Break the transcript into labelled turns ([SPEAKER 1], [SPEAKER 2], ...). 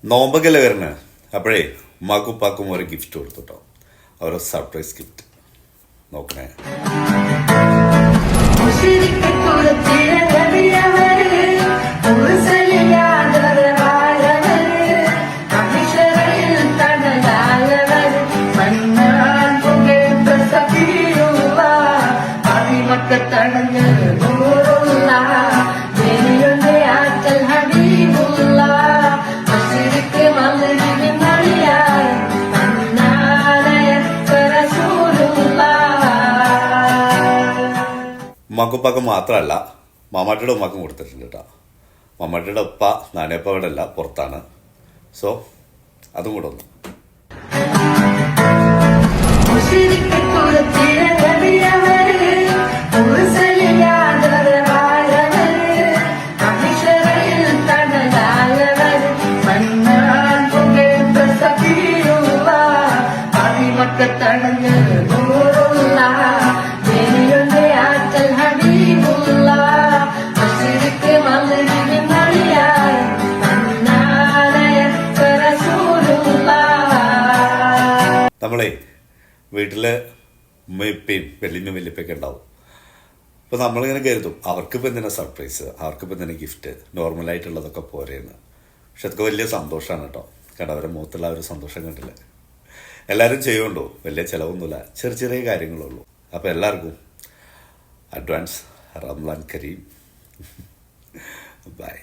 [SPEAKER 1] നോമ്പൊക്കെയല്ലേ വരണേ, അപ്പോഴേ ഉമ്മാക്കും ഉപ്പാക്കും ഒരു ഗിഫ്റ്റ് കൊടുത്തുട്ടോ. ഓരോ സർപ്രൈസ് ഗിഫ്റ്റ് നോക്കണേ. ഉമ്മാക്കുപ്പാക്ക് മാത്രമല്ല മാമാട്ടിയുടെ ഉമ്മാക്കും കൊടുത്തിട്ടുണ്ട് കേട്ടോ. മാമാട്ടിയുടെ ഉപ്പ നാണയപ്പ ഇവിടെ അല്ല, പുറത്താണ്. സോ അതും കൂടെ ഒന്ന്. നമ്മളെ വീട്ടില് ഉമ്മയും വെല്ലിനും വല്യപ്പൊക്കെ ഉണ്ടാവും. അപ്പോൾ നമ്മളിങ്ങനെ കരുതും അവർക്കിപ്പോൾ എന്തിനാ സർപ്രൈസ്, അവർക്കിപ്പോൾ എന്തിനാ ഗിഫ്റ്റ്, നോർമലായിട്ടുള്ളതൊക്കെ പോരെയെന്ന്. പക്ഷെ അതൊക്കെ വലിയ സന്തോഷമാണ് കേട്ടോ. കാരണം അവരുടെ മുഖത്തുള്ള ഒരു സന്തോഷം കണ്ടില്ല. എല്ലാവരും ചെയ്യുന്നുണ്ടോ, വലിയ ചിലവൊന്നുമില്ല, ചെറിയ ചെറിയ കാര്യങ്ങളുള്ളൂ. അപ്പോൾ എല്ലാവർക്കും അഡ്വാൻസ് റംസാൻ കരീം. ബൈ.